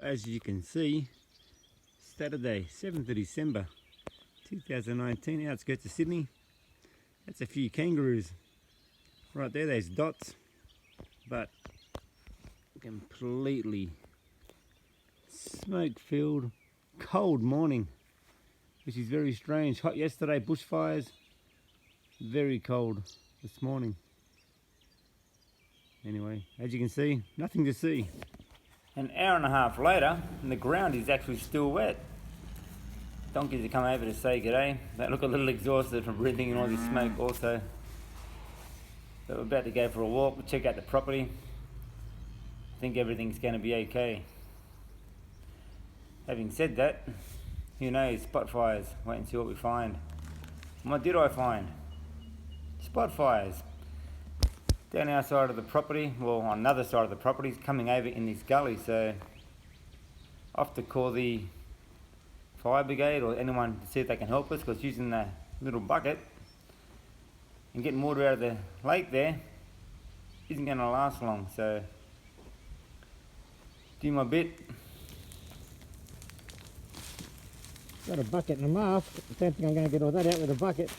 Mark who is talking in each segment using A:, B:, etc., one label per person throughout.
A: as you can see, Saturday, 7th of December 2019, outskirts of Sydney. That's a few kangaroos. Right there, there's dots, but completely smoke-filled, cold morning, which is very strange. Hot yesterday, bushfires, very cold this morning. Anyway, as you can see, nothing to see. An hour and a half later, and the ground is actually still wet. Donkeys have come over to say g'day. They look a little exhausted from breathing in all this smoke also. But we're about to go for a walk, check out the property. I think everything's going to be okay. Having said that, who knows, spot fires. Wait and see what we find. And what did I find? Spot fires. Down our side of the property, well, on another side of the property, is coming over in this gully, so I have to call the fire brigade or anyone to see if they can help us, because using the little bucket and getting water out of the lake there isn't going to last long, so do my bit.
B: Got a bucket and a mask. I don't think I'm going to get all that out with a bucket.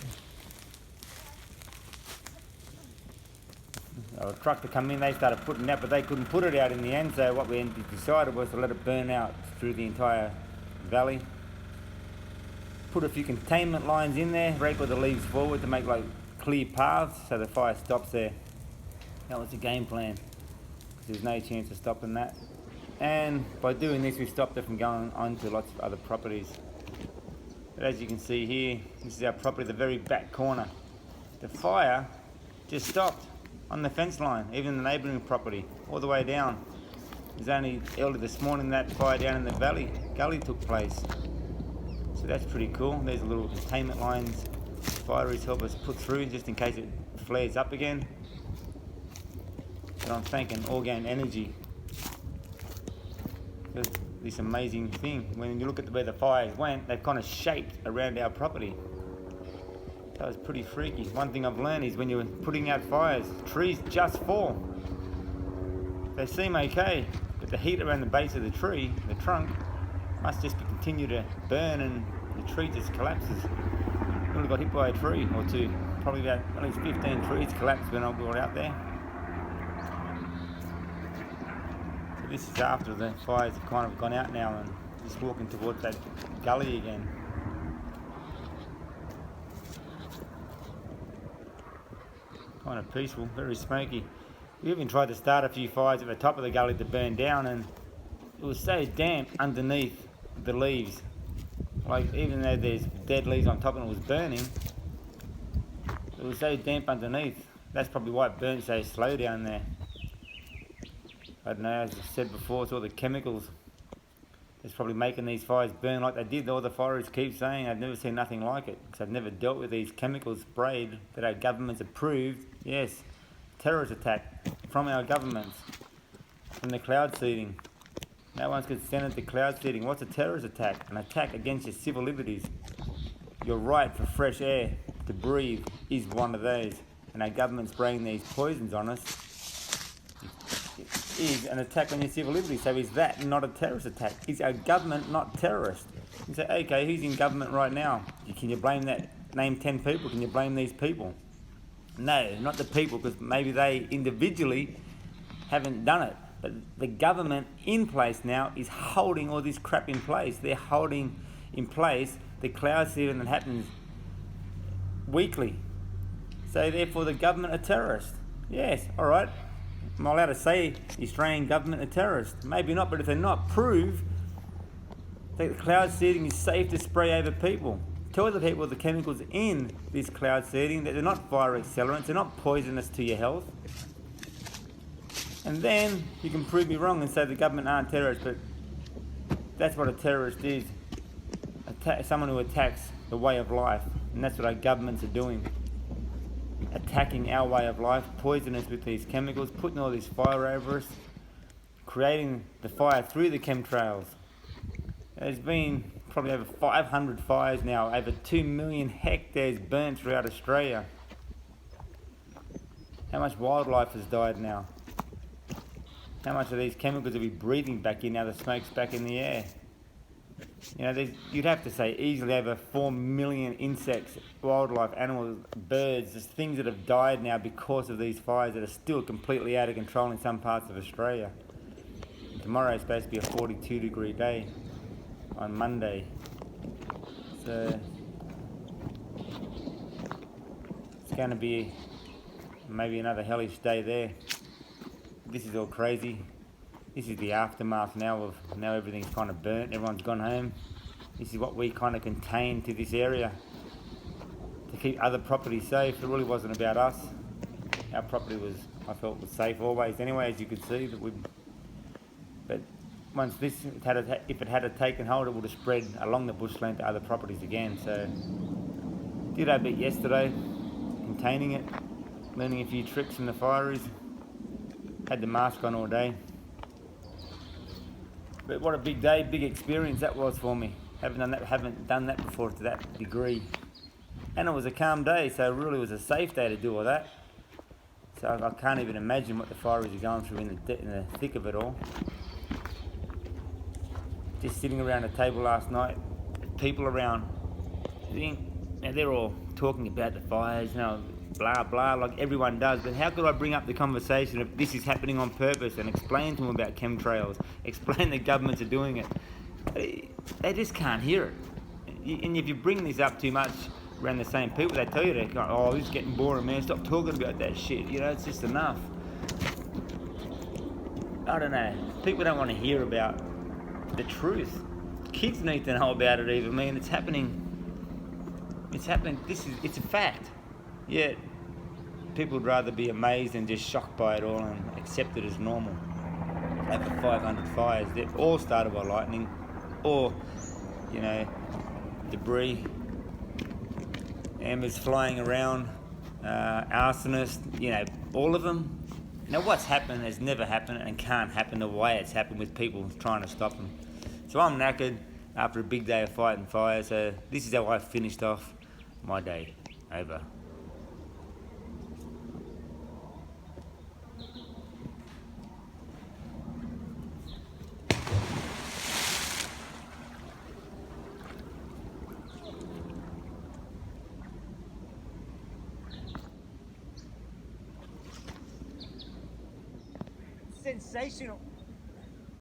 A: A truck to come in, they started putting it out, but they couldn't put it out in the end, so what we decided was to let it burn out through the entire valley. Put a few containment lines in there, rake the leaves forward to make like clear paths so the fire stops there. That was the game plan, because there's no chance of stopping that. And by doing this, we stopped it from going on to lots of other properties. But as you can see here, this is our property, the very back corner. The fire just stopped on the fence line, even the neighbouring property, all the way down. It was only early this morning that fire down in the gully took place. So that's pretty cool. There's a little containment lines fireys help us put through just in case it flares up again. But I'm thanking Organ Energy for this amazing thing. When you look at where the fires went, they've kind of shaped around our property. That was pretty freaky. One thing I've learned is when you're putting out fires, trees just fall. They seem okay, but the heat around the base of the tree, the trunk, must just continue to burn and the tree just collapses. We only got hit by a tree or two. Probably about at least 15 trees collapsed when we were out there. So this is after the fires have kind of gone out now and just walking towards that gully again. Kind of peaceful, very smoky. We even tried to start a few fires at the top of the gully to burn down, and it was so damp underneath the leaves. Like, even though there's dead leaves on top and it was burning, it was so damp underneath. That's probably why it burnt so slow down there. I don't know, as I said before, it's all the chemicals that's probably making these fires burn like they did. All the fires keep saying I've never seen nothing like it, because I've never dealt with these chemicals sprayed that our government's approved. Yes, terrorist attack from our governments, from the cloud seeding. No one's consented to cloud seeding. What's a terrorist attack? An attack against your civil liberties. Your right for fresh air to breathe is one of those. And our government's spraying these poisons on us is an attack on your civil liberties. So is that not a terrorist attack? Is our government not terrorist? You say, okay, who's in government right now? Can you blame that? Name 10 people. Can you blame these people? No, not the people, because maybe they individually haven't done it. But the government in place now is holding all this crap in place. They're holding in place the cloud seeding that happens weekly. So therefore the government are terrorists. Yes, all right. Am I allowed to say the Australian government are terrorists? Maybe not, but if they're not, prove that the cloud seeding is safe to spray over people. Tell the people the chemicals in this cloud seeding that they're not fire accelerants, they're not poisonous to your health. And then you can prove me wrong and say the government aren't terrorists, but that's what a terrorist is. Someone who attacks the way of life, and that's what our governments are doing. Attacking our way of life, poisoning us with these chemicals, putting all this fire over us, creating the fire through the chemtrails. There's been probably over 500 fires now, over 2 million hectares burnt throughout Australia. How much wildlife has died now? How much of these chemicals are we breathing back in now the smoke's back in the air? You know, you'd have to say easily over 4 million insects, wildlife, animals, birds, just things that have died now because of these fires that are still completely out of control in some parts of Australia. And tomorrow is supposed to be a 42-degree day on Monday. So it's going to be maybe another hellish day there. This is all crazy. This is the aftermath now of everything's kind of burnt, everyone's gone home. This is what we kind of contained to this area to keep other properties safe. It really wasn't about us. Our property was, I felt, was safe always anyway, as you could see. But once this, if it had taken hold, it would have spread along the bushland to other properties again. So did our bit yesterday, containing it, learning a few tricks from the fireys. Had the mask on all day. But what a big day, big experience that was for me. Haven't done that before to that degree. And it was a calm day, so it really was a safe day to do all that. So I can't even imagine what the fireys are going through in the thick of it all. Just sitting around a table last night, people around, they're all talking about the fires, you know, blah blah, like everyone does. But how could I bring up the conversation if this is happening on purpose and explain to them about chemtrails, explain the governments are doing it? They just can't hear it. And if you bring this up too much around the same people, they tell you, they go, oh, this is getting boring, man, stop talking about that shit, you know, it's just enough. I don't know, people don't want to hear about the truth. Kids need to know about it even. I mean, it's happening, it's a fact. Yet people would rather be amazed and just shocked by it all and accept it as normal. Over 500 fires, they've all started by lightning or, you know, debris, embers flying around, arsonists, you know, all of them. Now what's happened has never happened and can't happen the way it's happened with people trying to stop them. So I'm knackered after a big day of fighting fire, so this is how I finished off my day. Over. Sensational.